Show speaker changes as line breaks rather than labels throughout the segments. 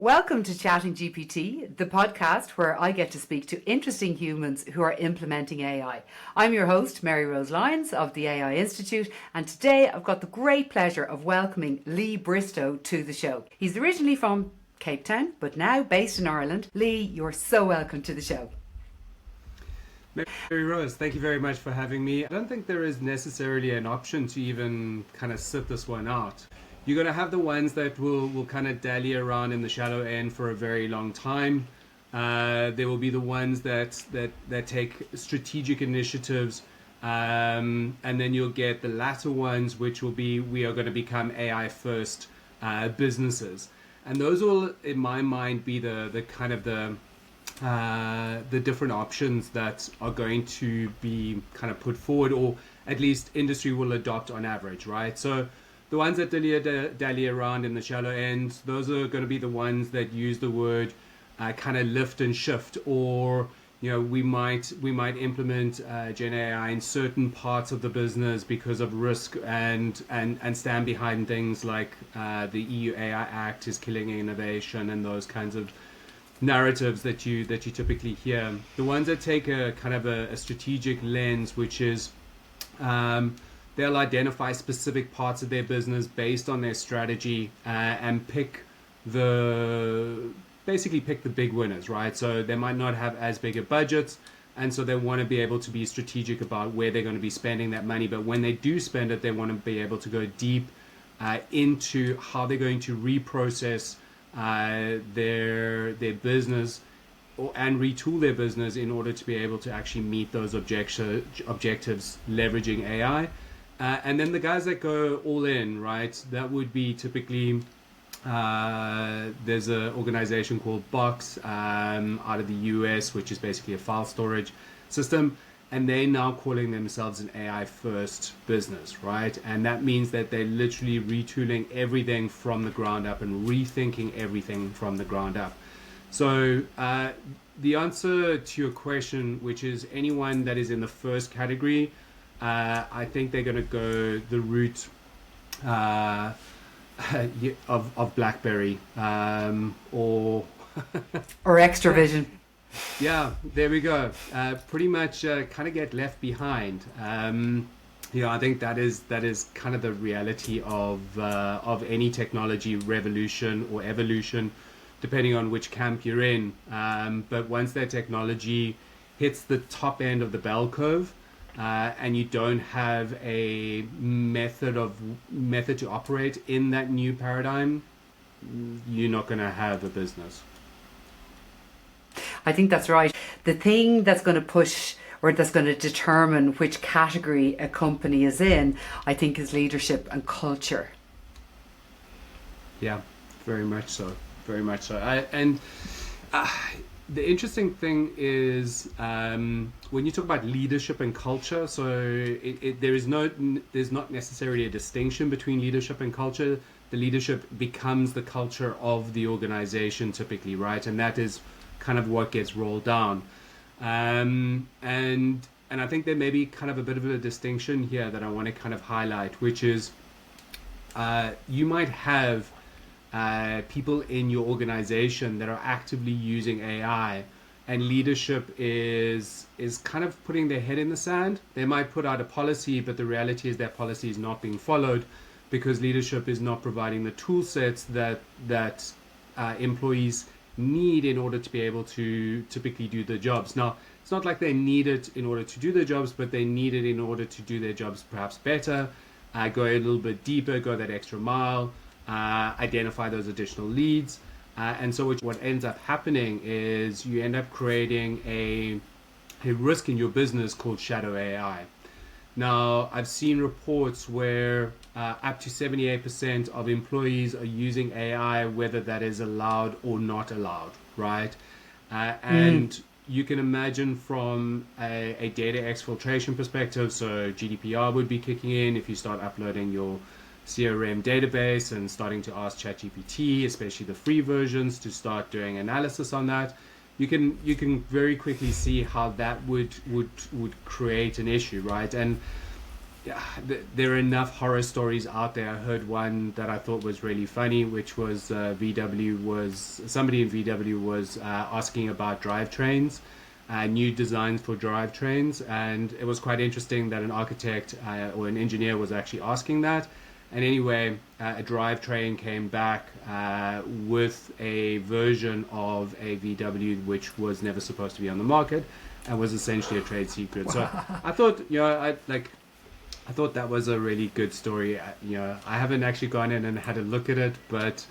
Welcome to Chatting GPT, the podcast where I get to speak to interesting humans who are implementing AI. I'm your host, Mary Rose Lyons of the AI Institute, and today I've got the great pleasure of welcoming Lee Bristow to the show. He's originally from Cape Town, but now based in Ireland. Lee, you're so welcome to the show.
Mary Rose, thank you very much for having me. I don't think there is necessarily an option to even kind of sit this one out. You're going to have the ones that will kind of dally around in the shallow end for a very long time. There will be the ones that take strategic initiatives, and then you'll get the latter ones, which will be we are going to become AI first businesses, and those will, in my mind, be the kind of the different options that are going to be kind of put forward, or at least industry will adopt on average, right? So the ones that dally around in the shallow end, those are going to be the ones that use the word kind of lift and shift, or we might implement Gen AI in certain parts of the business because of risk and stand behind things like the EU AI Act is killing innovation and those kinds of narratives that you typically hear. The ones that take a kind of a strategic lens, which is they'll identify specific parts of their business based on their strategy and basically pick the big winners, right? So they might not have as big a budget, and so they want to be able to be strategic about where they're going to be spending that money. But when they do spend it, they want to be able to go deep into how they're going to reprocess their business and retool their business in order to be able to actually meet those objectives leveraging AI. And then the guys that go all in, right, that would be typically there's an organization called Box out of the US, which is basically a file storage system, and they're now calling themselves an AI first business, right? And that means that they're literally retooling everything from the ground up and rethinking everything from the ground up. So the answer to your question, which is anyone that is in the first category, I think they're going to go the route of BlackBerry or
Extravision.
Yeah, there we go. Pretty much kind of get left behind. I think that is kind of the reality of any technology revolution or evolution, depending on which camp you're in. But once that technology hits the top end of the bell curve, and you don't have a method to operate in that new paradigm, you're not going to have a business.
I think that's right. The thing that's going to push or that's going to determine which category a company is in, I think, is leadership and culture.
Yeah, very much so. Very much so. The interesting thing is when you talk about leadership and culture, so there's not necessarily a distinction between leadership and culture. The leadership becomes the culture of the organization typically, right? And that is kind of what gets rolled down. And I think there may be kind of a bit of a distinction here that I want to kind of highlight, which is you might have people in your organization that are actively using AI, and leadership is kind of putting their head in the sand. They might put out a policy, but the reality is that policy is not being followed because leadership is not providing the tool sets that employees need in order to be able to typically do the jobs. Now, it's not like they need it in order to do their jobs, but they need it in order to do their jobs perhaps better, go a little bit deeper, go that extra mile, identify those additional leads. And so what ends up happening is you end up creating a risk in your business called shadow AI. Now, I've seen reports where up to 78% of employees are using AI, whether that is allowed or not allowed, right? And you can imagine from a data exfiltration perspective, so GDPR would be kicking in if you start uploading your CRM database and starting to ask ChatGPT, especially the free versions, to start doing analysis on that. You can very quickly see how that would create an issue, right? And yeah, there are enough horror stories out there. I heard one that I thought was really funny, which was somebody in VW was asking about drivetrains, new designs for drivetrains, and it was quite interesting that an architect or an engineer was actually asking that. And anyway, a drivetrain came back with a version of a VW which was never supposed to be on the market and was essentially a trade secret. So I thought, I thought that was a really good story. I haven't actually gone in and had a look at it, but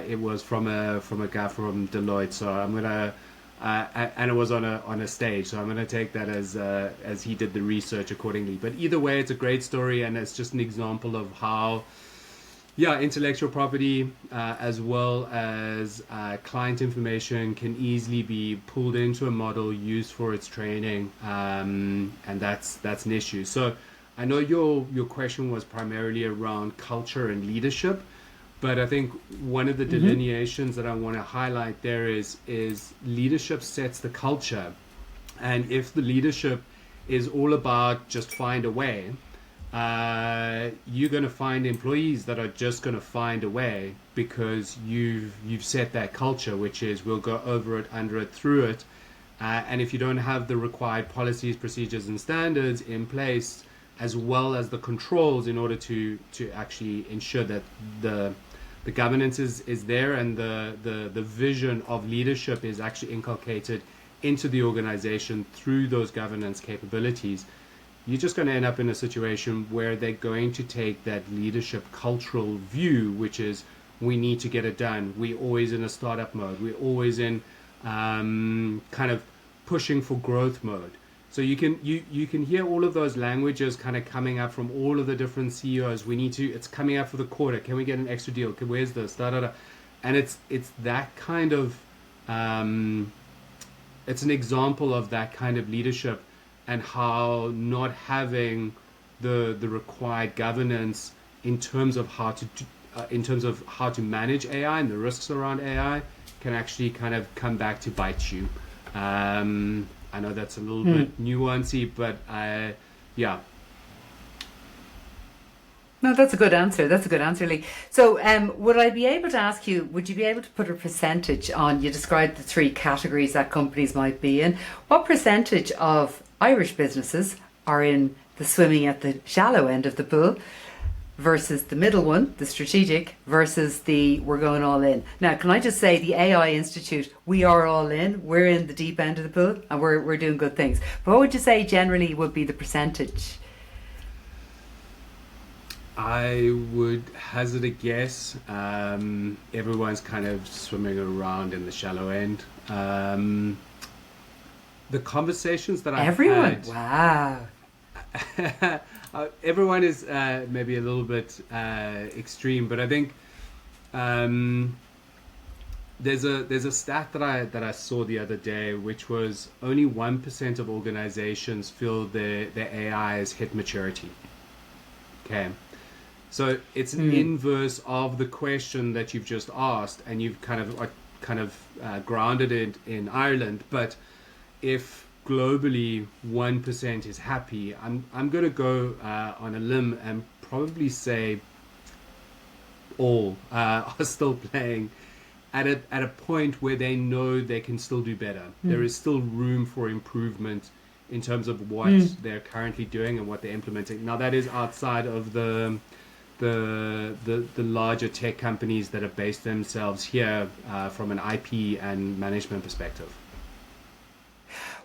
it was from a guy from Deloitte. So I'm gonna, and it was on a stage. So I'm gonna take that as he did the research accordingly. But either way, it's a great story, and it's just an example of how, intellectual property as well as client information can easily be pulled into a model used for its training, and that's an issue. So I know your question was primarily around culture and leadership, but I think one of the delineations that I want to highlight there is leadership sets the culture. And if the leadership is all about just find a way, you're going to find employees that are just going to find a way because you've set that culture, which is we'll go over it, under it, through it. And if you don't have the required policies, procedures, and standards in place, as well as the controls in order to actually ensure that the governance is there and the vision of leadership is actually inculcated into the organization through those governance capabilities, you're just going to end up in a situation where they're going to take that leadership cultural view, which is we need to get it done. We're always in a startup mode. We're always in kind of pushing for growth mode. So you can hear all of those languages kind of coming up from all of the different CEOs. It's coming up for the quarter. Can we get an extra deal? Where's this? Da, da, da. And it's that kind of, it's an example of that kind of leadership and how not having the required governance in terms of how to manage AI and the risks around AI can actually kind of come back to bite you. I know that's a little bit nuancy, but yeah.
No, that's a good answer. That's a good answer, Lee. So would I be able to ask you, would you be able to put a percentage on, you described the three categories that companies might be in. What percentage of Irish businesses are in the swimming at the shallow end of the pool versus the middle one, the strategic, versus the we're going all in? Now, can I just say the AI Institute, we are all in. We're in the deep end of the pool and we're doing good things. But what would you say generally would be the percentage?
I would hazard a guess. Everyone's kind of swimming around in the shallow end. The conversations that I've
Everyone?
had...
Wow.
Everyone is maybe a little bit extreme, but I think there's a stat that I saw the other day, which was only 1% of organizations feel their AI has hit maturity. Okay, so it's an inverse of the question that you've just asked, and you've kind of grounded it in Ireland. But if globally 1% is happy, I'm going to go on a limb and probably say all are still playing at a point where they know they can still do better. There is still room for improvement in terms of what they're currently doing and what they're implementing. Now that is outside of the larger tech companies that have based themselves here from an IP and management perspective.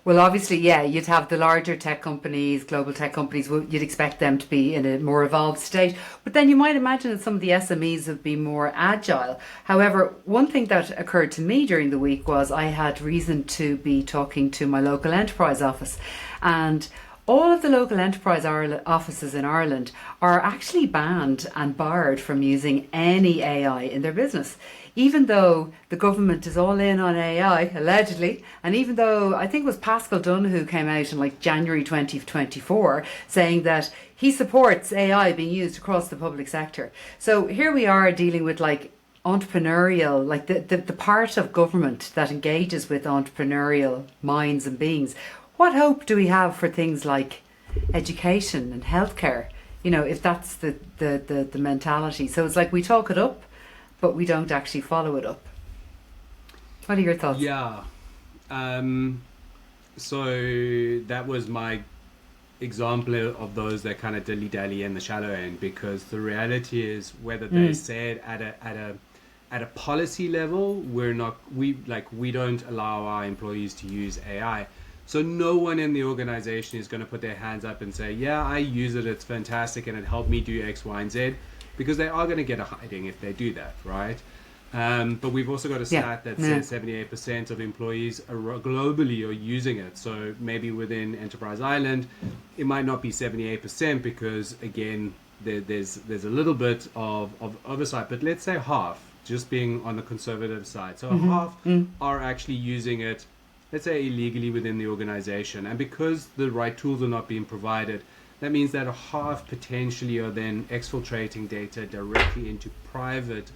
Well, obviously, yeah, you'd have the larger tech companies, global tech companies, you'd expect them to be in a more evolved state. But then you might imagine that some of the SMEs would be more agile. However, one thing that occurred to me during the week was I had reason to be talking to my local enterprise office, and all of the local enterprise offices in Ireland are actually banned and barred from using any AI in their business. Even though the government is all in on AI, allegedly, and even though I think it was Pascal Dunn who came out in like January 2024 saying that he supports AI being used across the public sector. So here we are dealing with like entrepreneurial, like the part of government that engages with entrepreneurial minds and beings. What hope do we have for things like education and healthcare. If that's the mentality. So it's like we talk it up, but we don't actually follow it up. What are your thoughts?
Yeah. So that was my example of those that kind of dilly-dally in the shallow end, because the reality is, whether they say it at a policy level, we don't allow our employees to use AI. So no one in the organization is going to put their hands up and say, yeah, I use it, it's fantastic, and it helped me do X, Y, and Z, because they are going to get a hiding if they do that, right? But we've also got a stat that says 78% of employees globally are using it. So maybe within Enterprise Ireland, it might not be 78%, because again, there's a little bit of oversight. But let's say half, just being on the conservative side. So half are actually using it, let's say illegally, within the organization. And because the right tools are not being provided, that means that half potentially are then exfiltrating data directly into private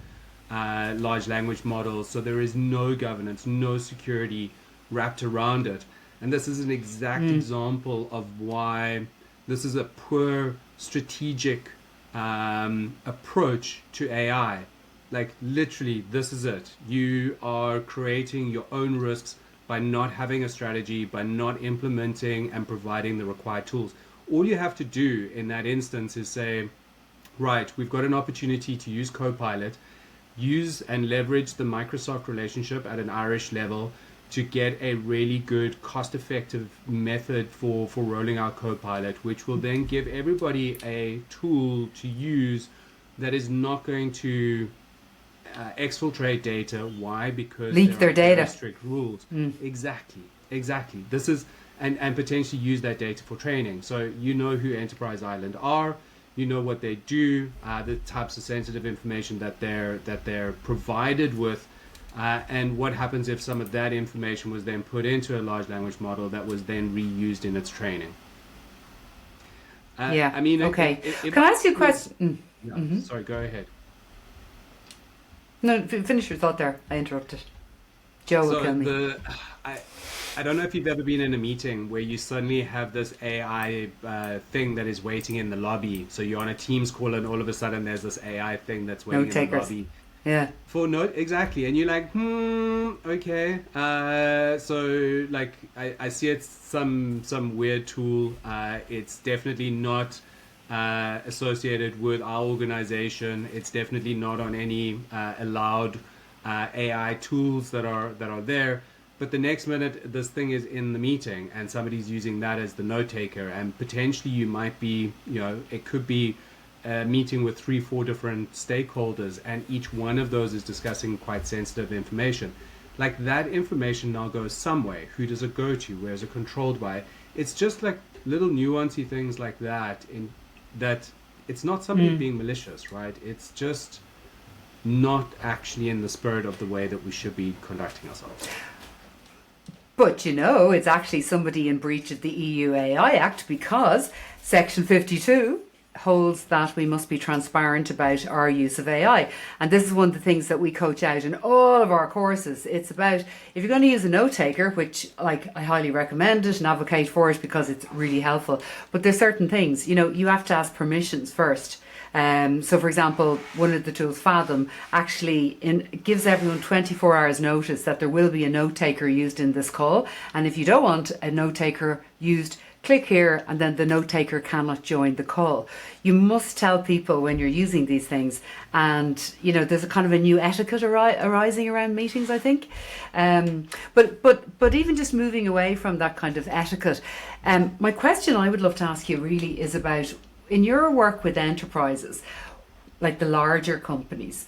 large language models. So there is no governance, no security wrapped around it. And this is an exact example of why this is a poor strategic approach to AI. Like, literally, this is it. You are creating your own risks by not having a strategy, by not implementing and providing the required tools. All you have to do in that instance is say, right, we've got an opportunity to use Copilot, use and leverage the Microsoft relationship at an Irish level to get a really good cost-effective method for rolling out Copilot, which will then give everybody a tool to use that is not going to exfiltrate data. Why? Because
leak their data.
Very strict rules. Exactly. This is and potentially use that data for training. So you know who Enterprise Ireland are. You know what they do, the types of sensitive information that they're provided with, and what happens if some of that information was then put into a large language model that was then reused in its training. I mean,
okay. Can I ask you a question?
Sorry, go ahead.
No, finish your thought there. I interrupted. Joe will kill me.
I don't know if you've ever been in a meeting where you suddenly have this AI thing that is waiting in the lobby. So you're on a Teams call, and all of a sudden there's this AI thing that's waiting in the lobby.
Yeah.
For note, exactly. And you're like, okay. So like, I see it's some weird tool. It's definitely not associated with our organization. It's definitely not on any allowed AI tools that are there. But the next minute, this thing is in the meeting, and somebody's using that as the note taker, and potentially you might be, it could be a meeting with 3-4 different stakeholders, and each one of those is discussing quite sensitive information. Like, that information now goes somewhere. Who does it go to? Where is it controlled by? It's just like little nuancy things like that, in that it's not somebody being malicious, right? It's just not actually in the spirit of the way that we should be conducting ourselves.
But it's actually somebody in breach of the EU AI Act, because Section 52 holds that we must be transparent about our use of AI. And this is one of the things that we coach out in all of our courses. It's about, if you're going to use a note taker, which I highly recommend it and advocate for it because it's really helpful. But there's certain things, you have to ask permissions first. So, for example, one of the tools, Fathom, actually gives everyone 24 hours notice that there will be a note taker used in this call. And if you don't want a note taker used, click here, and then the note taker cannot join the call. You must tell people when you're using these things. And, there's a kind of a new etiquette arising around meetings, I think. But even just moving away from that kind of etiquette, my question I would love to ask you really is about, in your work with enterprises, like the larger companies,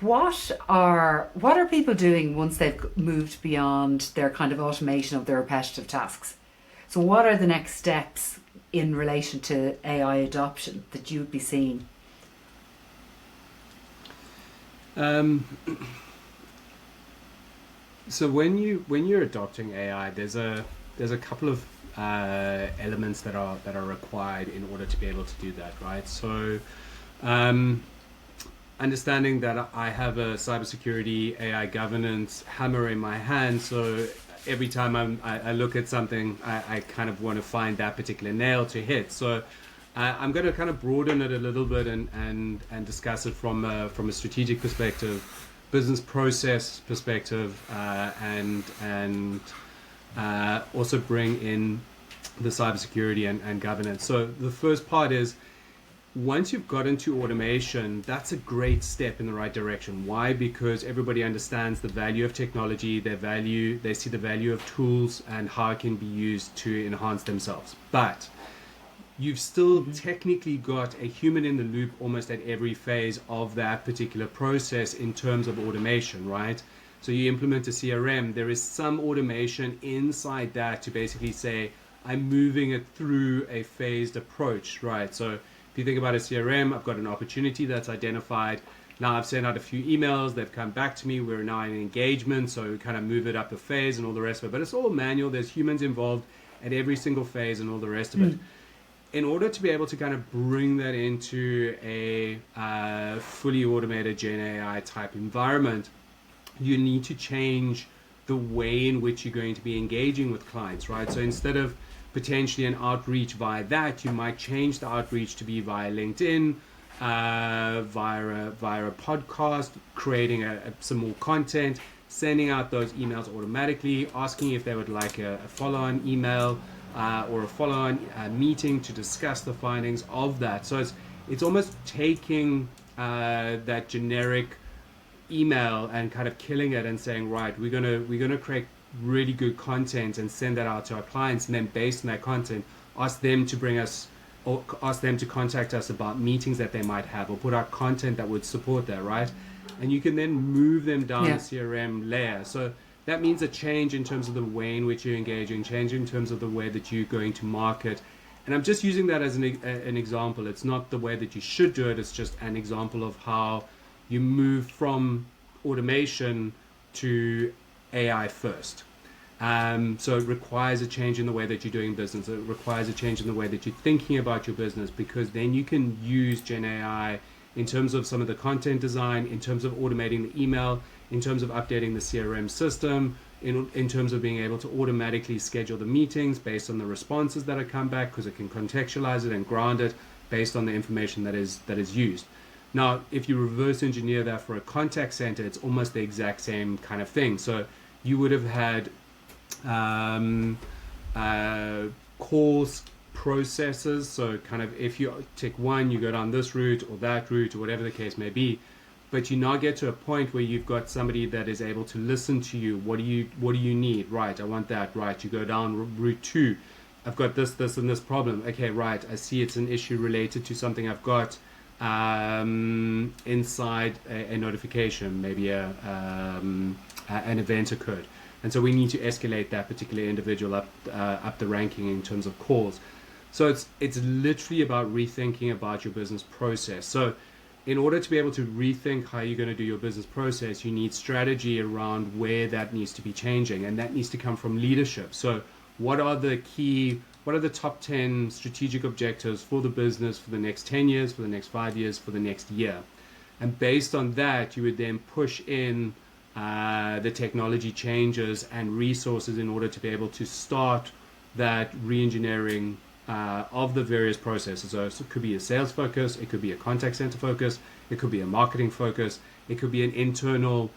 what are people doing once they've moved beyond their kind of automation of their repetitive tasks? So what are the next steps in relation to AI adoption that you would be seeing?
So when you're adopting AI, there's a couple of elements that are required in order to be able to do that, right? So understanding that I have a cybersecurity AI governance hammer in my hand, so every time I look at something, I kind of want to find that particular nail to hit. So I'm going to kind of broaden it a little bit and discuss it from a strategic perspective, business process perspective, and also bring in the cybersecurity and governance. So the first part is, once you've got into automation, that's a great step in the right direction. Why? Because everybody understands the value of technology, they see the value of tools and how it can be used to enhance themselves. But you've still technically got a human in the loop almost at every phase of that particular process in terms of automation, right? So you implement a CRM, there is some automation inside that to basically say, I'm moving it through a phased approach, right? So if you think about a CRM, I've got an opportunity that's identified. Now I've sent out a few emails, they've come back to me, we're now in engagement, so we kind of move it up a phase and all the rest of it. But it's all manual, there's humans involved at every single phase and all the rest of it. In order to be able to kind of bring that into a fully automated Gen AI type environment, you need to change the way in which you're going to be engaging with clients, right? So instead of potentially an outreach via that, you might change the outreach to be via LinkedIn, via a podcast, creating some more content, sending out those emails automatically, asking if they would like a follow-on email or a follow-on meeting to discuss the findings of that. So it's almost taking that generic email and kind of killing it and saying, right, we're gonna create really good content and send that out to our clients, and then based on that content, ask them to bring us or ask them to contact us about meetings that they might have, or put out content that would support that, right? And you can then move them down the CRM layer. So that means a change in terms of the way in which you're engaging, change in terms of the way that you're going to market. And I'm just using that as an example. It's not the way that you should do it. It's just an example of how you move from automation to AI first. So it requires a change in the way that you're doing business. It requires a change in the way that you're thinking about your business, because then you can use Gen AI in terms of some of the content design, in terms of automating the email, in terms of updating the CRM system, in terms of being able to automatically schedule the meetings based on the responses that have come back, because it can contextualize it and ground it based on the information that is used. Now, if you reverse engineer that for a contact center, it's almost the exact same kind of thing. So you would have had calls processes. So kind of if you take one, you go down this route or that route or whatever the case may be. But you now get to a point where you've got somebody that is able to listen to you. What do you need? Right, I want that. Right, you go down route 2. I've got this, and this problem. Okay, right, I see it's an issue related to something I've got inside a notification, maybe an event occurred, and so we need to escalate that particular individual up the ranking in terms of calls. So it's literally about rethinking about your business process. So in order to be able to rethink how you're going to do your business process, you need strategy around where that needs to be changing, and that needs to come from leadership. So what are the top 10 strategic objectives for the business for the next 10 years, for the next 5 years, for the next year? And based on that, you would then push in the technology changes and resources in order to be able to start that re-engineering of the various processes. So it could be a sales focus, it could be a contact center focus, it could be a marketing focus, it could be an internal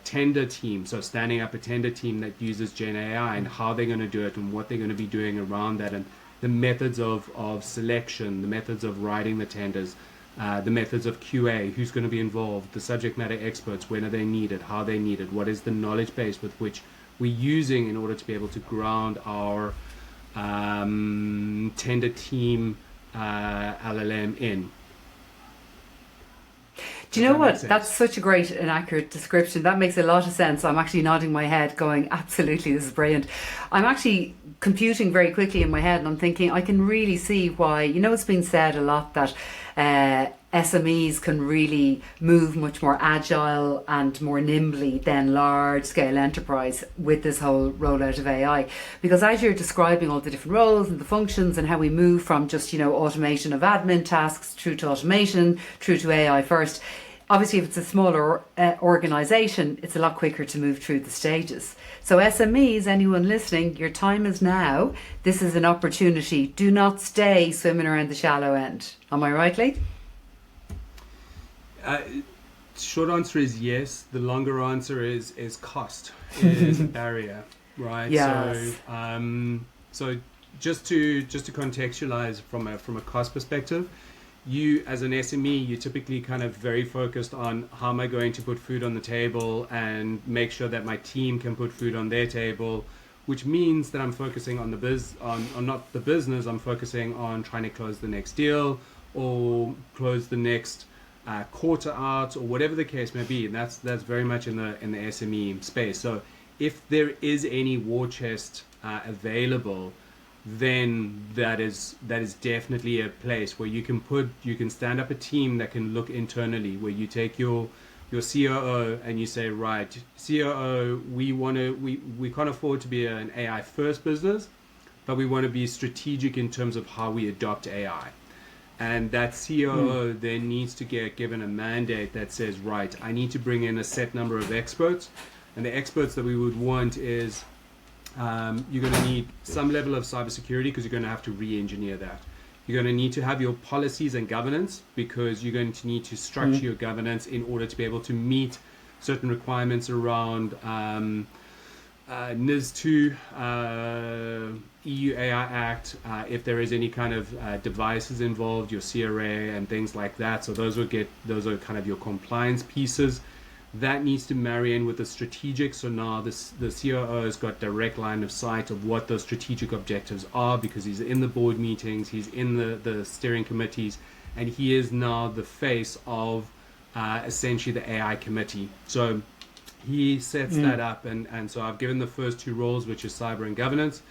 tender team, so standing up a tender team that uses Gen AI and how they're going to do it and what they're going to be doing around that, and the methods of selection, the methods of writing the tenders, the methods of QA, who's going to be involved, the subject matter experts, when are they needed, how they needed, what is the knowledge base with which we're using in order to be able to ground our tender team LLM in.
Do you know what? That's such a great and accurate description. That makes a lot of sense. I'm actually nodding my head going, absolutely, this is brilliant. I'm actually computing very quickly in my head, and I'm thinking I can really see why, it's been said a lot that SMEs can really move much more agile and more nimbly than large scale enterprise with this whole rollout of AI. Because as you're describing all the different roles and the functions and how we move from just, automation of admin tasks through to automation, through to AI first, obviously if it's a smaller organisation, it's a lot quicker to move through the stages. So SMEs, anyone listening, your time is now. This is an opportunity. Do not stay swimming around the shallow end. Am I right, Lee?
Short answer is yes. The longer answer is cost is a barrier, right?
Yes.
So just to contextualize from a cost perspective, you as an SME, you're typically kind of very focused on how am I going to put food on the table and make sure that my team can put food on their table, which means that I'm focusing on on not the business. I'm focusing on trying to close the next deal or close the next quarter out, or whatever the case may be. And that's very much in the SME space. So if there is any war chest available, then that is definitely a place where you can stand up a team that can look internally, where you take your COO and you say, right, COO, we can't afford to be an AI first business, but we want to be strategic in terms of how we adopt AI. And that COO then needs to get given a mandate that says, right, I need to bring in a set number of experts. And the experts that we would want is, you're going to need some level of cybersecurity because you're going to have to re-engineer that. You're going to need to have your policies and governance because you're going to need to structure your governance in order to be able to meet certain requirements around NIS2, EU AI Act, if there is any kind of devices involved, your CRA and things like that. So those are kind of your compliance pieces. That needs to marry in with the strategic. So now the COO has got direct line of sight of what those strategic objectives are because he's in the board meetings, he's in the steering committees, and he is now the face of essentially the AI committee. So he sets that up, and so I've given the first two roles, which is cyber and governance.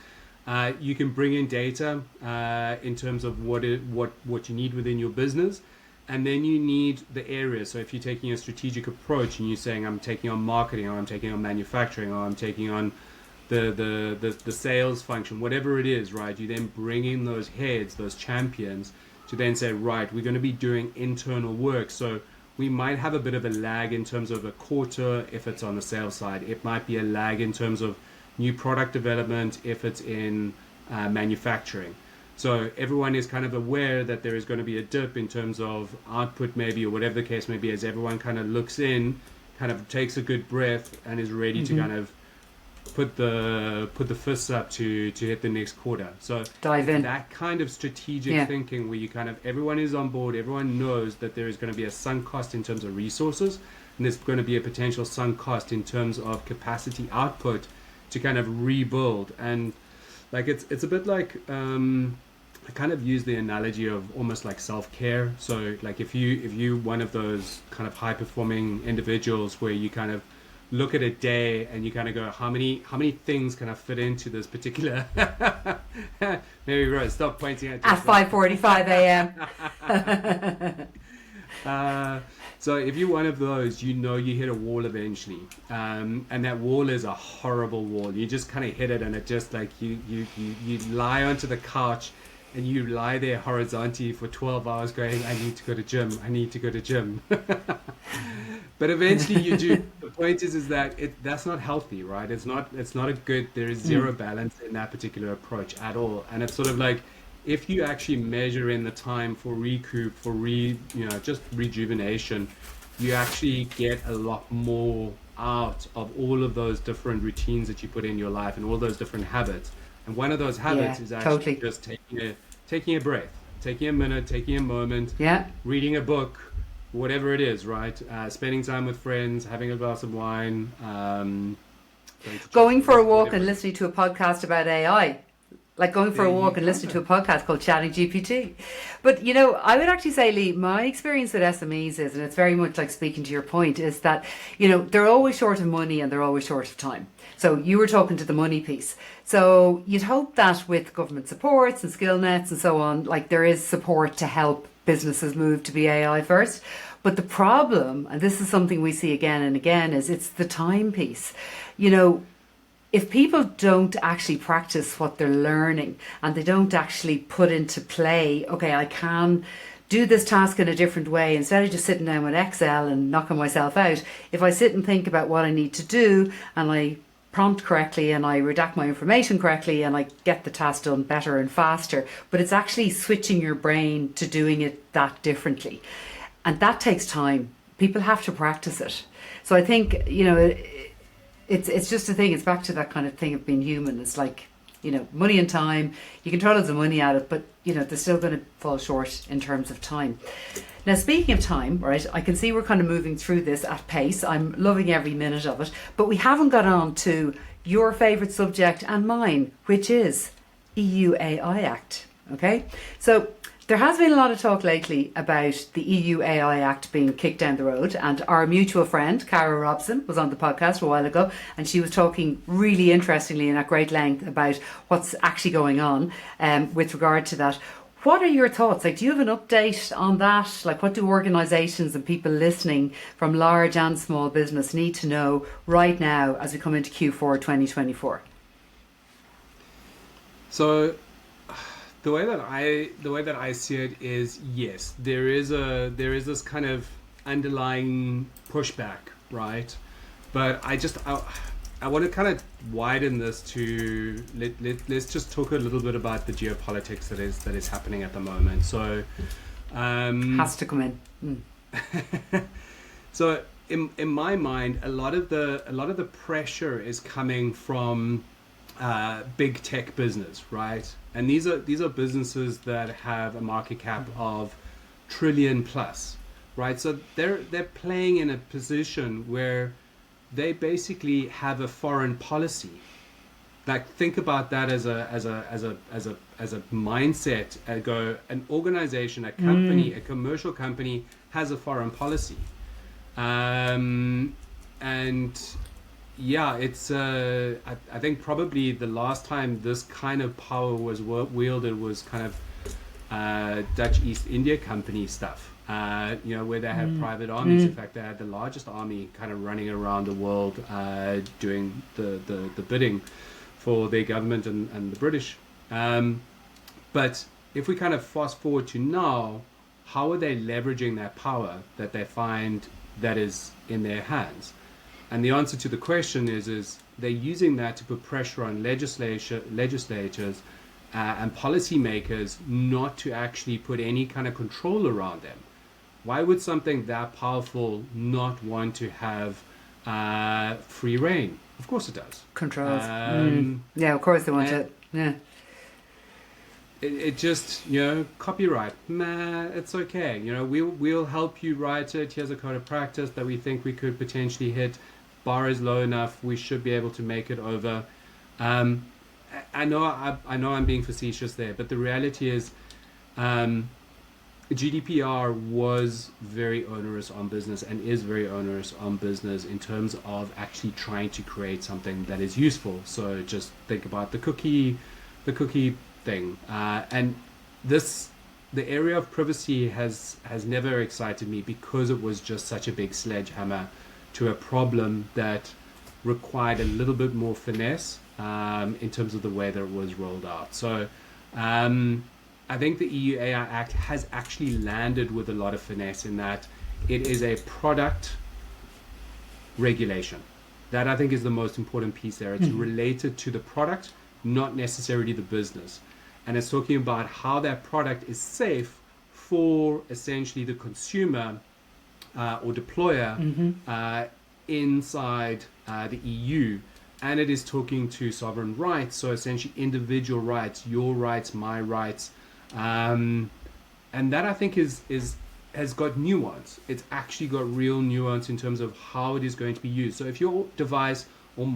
You can bring in data in terms of what you need within your business. And then you need the area. So if you're taking a strategic approach and you're saying, I'm taking on marketing, or I'm taking on manufacturing, or I'm taking on the sales function, whatever it is, right? You then bring in those heads, those champions, to then say, right, we're going to be doing internal work. So we might have a bit of a lag in terms of a quarter if it's on the sales side. It might be a lag in terms of new product development if it's in manufacturing. So everyone is kind of aware that there is going to be a dip in terms of output maybe, or whatever the case may be, as everyone kind of looks in, kind of takes a good breath and is ready to kind of put the fists up to hit the next quarter. So
dive in.
That kind of strategic thinking where you kind of, everyone is on board, everyone knows that there is going to be a sunk cost in terms of resources, and there's going to be a potential sunk cost in terms of capacity output to kind of rebuild. And like it's a bit like I kind of use the analogy of almost like self-care. So like if you one of those kind of high performing individuals where you kind of look at a day and you kind of go, how many things can I fit into this particular maybe Rose, stop pointing at
5:45 a.m.
So if you're one of those, you know you hit a wall eventually, and that wall is a horrible wall. You just kind of hit it, and it just like you lie onto the couch and you lie there horizontally for 12 hours going, I need to go to gym. But eventually you do. The point is that that's not healthy, right? It's not a good, there is zero balance in that particular approach at all. And it's sort of like, if you actually measure in the time for recoup, for just rejuvenation, you actually get a lot more out of all of those different routines that you put in your life and all those different habits. And one of those habits is actually just taking a breath, taking a minute, taking a moment, reading a book, whatever it is, right? Spending time with friends, having a glass of wine,
going for a walk and listening to a podcast about AI. Like going for a walk and listening to a podcast called Chatting GPT. But, I would actually say, Lee, my experience with SMEs is, and it's very much like speaking to your point, is that, they're always short of money and they're always short of time. So you were talking to the money piece. So you'd hope that with government supports and skill nets and so on, like there is support to help businesses move to be AI first. But the problem, and this is something we see again and again, is it's the time piece. If people don't actually practice what they're learning and they don't actually put into play, okay, I can do this task in a different way, instead of just sitting down with Excel and knocking myself out, if I sit and think about what I need to do and I prompt correctly and I redact my information correctly and I get the task done better and faster. But it's actually switching your brain to doing it that differently. And that takes time. People have to practice it. So I think, it's just a thing. It's back to that kind of thing of being human. It's like, money and time. You can throw loads of money at it, but they're still going to fall short in terms of time. Now, speaking of time, right, I can see we're kind of moving through this at pace. I'm loving every minute of it, but we haven't got on to your favourite subject and mine, which is EU AI Act. Okay, so there has been a lot of talk lately about the EU AI Act being kicked down the road, and our mutual friend, Cara Robson, was on the podcast a while ago, and she was talking really interestingly and at great length about what's actually going on with regard to that. What are your thoughts? Like, do you have an update on that? Like, what do organisations and people listening from large and small business need to know right now as we come into Q4 2024?
So, the way that I see it is, yes, there is this kind of underlying pushback, right? But I want to kind of widen this to let's just talk a little bit about the geopolitics that is happening at the moment. So
has to come in.
So in my mind, a lot of the pressure is coming from big tech business, right? And these are businesses that have a market cap of trillion plus, right? So they're playing in a position where they basically have a foreign policy. Like, think about that as a mindset. An organization, a company, a commercial company has a foreign policy, and yeah, it's I think probably the last time this kind of power was wielded was kind of Dutch East India Company stuff. Where they had private armies. In fact, they had the largest army kind of running around the world doing the bidding for their government and the British. But if we kind of fast forward to now, how are they leveraging that power that they find that is in their hands? And the answer to the question is they're using that to put pressure on legislators and policymakers not to actually put any kind of control around them. Why would something that powerful not want to have free reign? Of course it does.
Controls. Yeah, of course they want it. Yeah.
It just, copyright. It's okay. We'll help you write it. Here's a code of practice that we think we could potentially hit. Bar is low enough. We should be able to make it over. I know I'm being facetious there, but the reality is, GDPR was very onerous on business and is very onerous on business in terms of actually trying to create something that is useful. So just think about the cookie thing, and the area of privacy has never excited me because it was just such a big sledgehammer to a problem that required a little bit more finesse in terms of the way that it was rolled out. So I think the EU AI Act has actually landed with a lot of finesse in that it is a product regulation. That I think is the most important piece there. It's related to the product, not necessarily the business. And it's talking about how that product is safe for essentially the consumer or deployer inside the EU. And it is talking to sovereign rights, so essentially individual rights, your rights, my rights. And that I think has got nuance. It's actually got real nuance in terms of how it is going to be used. So if your device or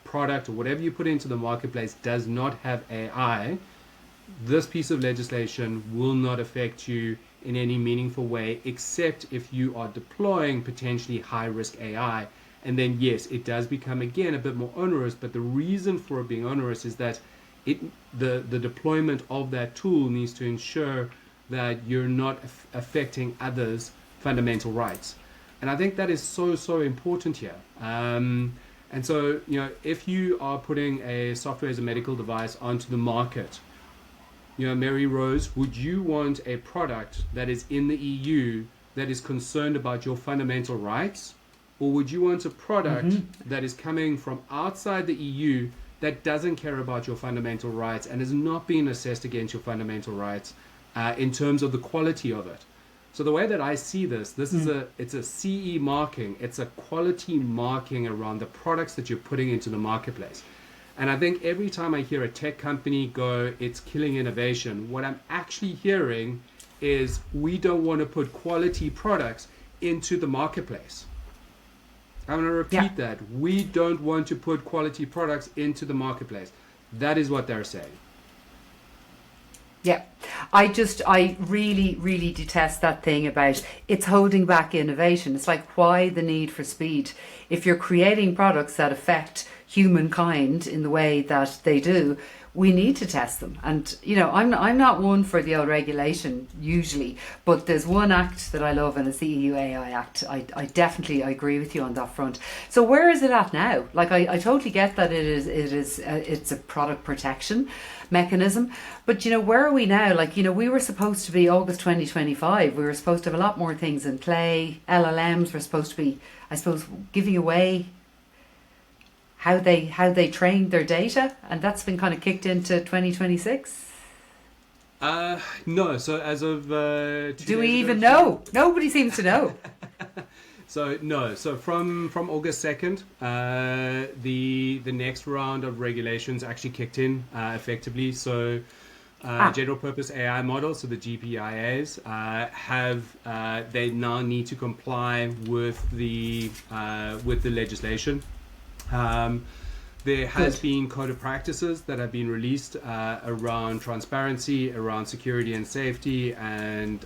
product or whatever you put into the marketplace does not have AI, this piece of legislation will not affect you in any meaningful way, except if you are deploying potentially high risk AI. And then yes, it does become again a bit more onerous, but the reason for it being onerous is that the deployment of that tool needs to ensure that you're not affecting others' fundamental rights. And I think that is so important here. And so, if you are putting a software as a medical device onto the market, Mary Rose, would you want a product that is in the EU that is concerned about your fundamental rights? Or would you want a product that is coming from outside the EU that doesn't care about your fundamental rights and is not being assessed against your fundamental rights in terms of the quality of it? So the way that I see this is it's a CE marking. It's a quality marking around the products that you're putting into the marketplace. And I think every time I hear a tech company go, it's killing innovation, what I'm actually hearing is we don't want to put quality products into the marketplace. I'm going to repeat that. We don't want to put quality products into the marketplace. That is what they're saying.
Yeah, I really, really detest that thing about it's holding back innovation. It's like, why the need for speed? If you're creating products that affect humankind in the way that they do, we need to test them. And, I'm not one for the old regulation usually, but there's one act that I love, and it's the EU AI Act. I definitely agree with you on that front. So where is it at now? Like, I totally get that it's a product protection mechanism, but where are we now? Like, we were supposed to be August 2025. We were supposed to have a lot more things in play. LLMs were supposed to be, I suppose, giving away how they trained their data, and that's been kind of kicked into 2026.
No, so as of 2
do we
days
even
ago,
know? Nobody seems to know.
So no, so from August 2nd, the next round of regulations actually kicked in effectively. So general purpose AI models, so the GPIAs, they now need to comply with the legislation. There has been code of practices that have been released around transparency, around security and safety, and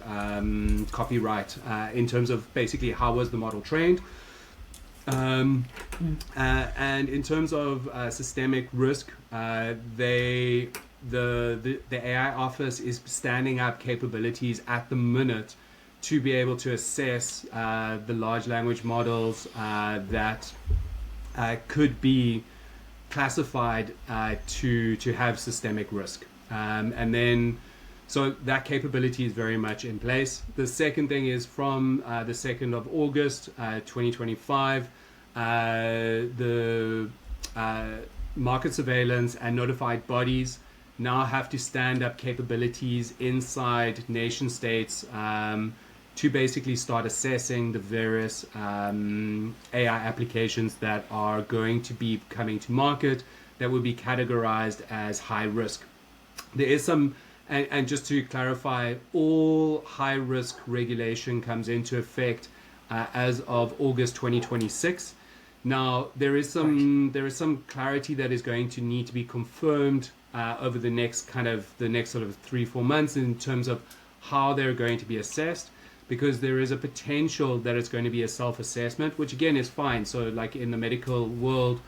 copyright in terms of basically how was the model trained. And in terms of systemic risk, the AI office is standing up capabilities at the minute to be able to assess the large language models that could be classified to have systemic risk. And then, so that capability is very much in place. The second thing is from the 2nd of August 2025, the market surveillance and notified bodies now have to stand up capabilities inside nation states to basically start assessing the various AI applications that are going to be coming to market that will be categorized as high risk. There is some, and just to clarify, all high risk regulation comes into effect as of August 2026. Now, there is some clarity that is going to need to be confirmed over the next sort of 3-4 months in terms of how they're going to be assessed, because there is a potential that it's going to be a self-assessment, which again is fine. So like in the medical world,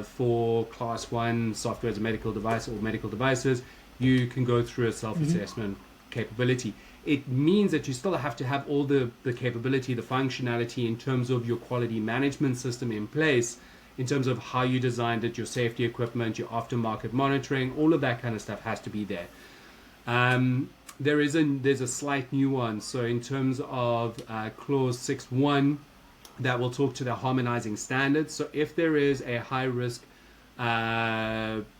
for class 1 software as a medical device or medical devices, you can go through a self-assessment capability. It means that you still have to have all the capability, the functionality in terms of your quality management system in place, in terms of how you designed it, your safety equipment, your aftermarket monitoring, all of that kind of stuff has to be there. There's a slight nuance. So in terms of clause 6.1, that will talk to the harmonizing standards. So if there is a high risk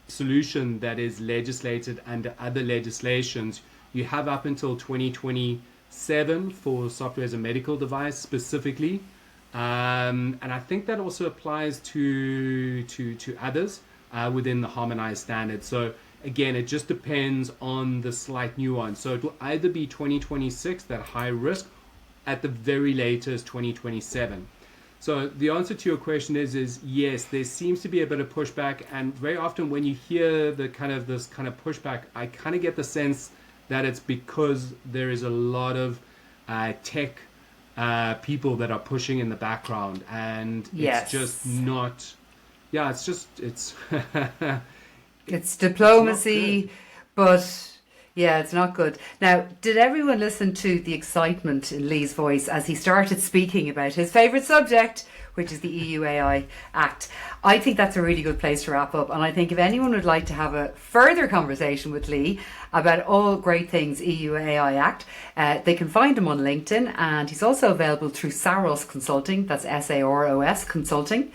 solution that is legislated under other legislations, you have up until 2027 for software as a medical device specifically. And I think that also applies to others within the harmonized standards. So again, it just depends on the slight nuance. So it will either be 2026, that high risk, at the very latest 2027. So the answer to your question is yes, there seems to be a bit of pushback, and very often when you hear this kind of pushback, I kind of get the sense that it's because there is a lot of tech people that are pushing in the background, and it's just not. Yeah, it's
it's diplomacy, but yeah, it's not good. Now, did everyone listen to the excitement in Lee's voice as he started speaking about his favourite subject, which is the EU AI Act. I think that's a really good place to wrap up. And I think if anyone would like to have a further conversation with Lee about all great things EU AI Act, they can find him on LinkedIn, and he's also available through Saros Consulting. That's SAROS Consulting.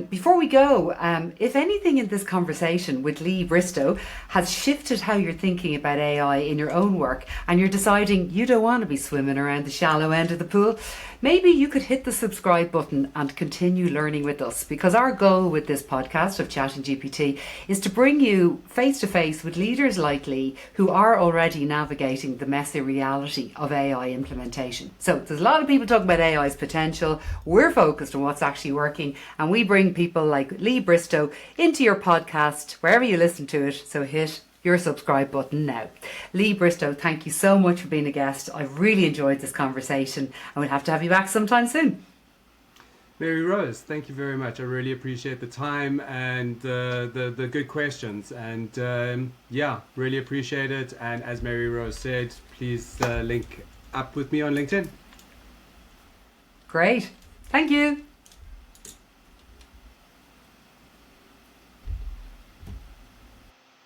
Before we go, if anything in this conversation with Lee Bristow has shifted how you're thinking about AI in your own work, and you're deciding you don't want to be swimming around the shallow end of the pool, maybe you could hit the subscribe button and continue learning with us, because our goal with this podcast of Chatting GPT is to bring you face to face with leaders like Lee who are already navigating the messy reality of AI implementation. So there's a lot of people talking about AI's potential. We're focused on what's actually working, and we bring people like Lee Bristow into your podcast wherever you listen to it. So hit your subscribe button now. Lee Bristow, thank you so much for being a guest. I've really enjoyed this conversation, and we'll have to have you back sometime soon.
Mary Rose, thank you very much. I really appreciate the time and the good questions. And yeah, really appreciate it. And as Mary Rose said, please link up with me on LinkedIn.
Great. Thank you.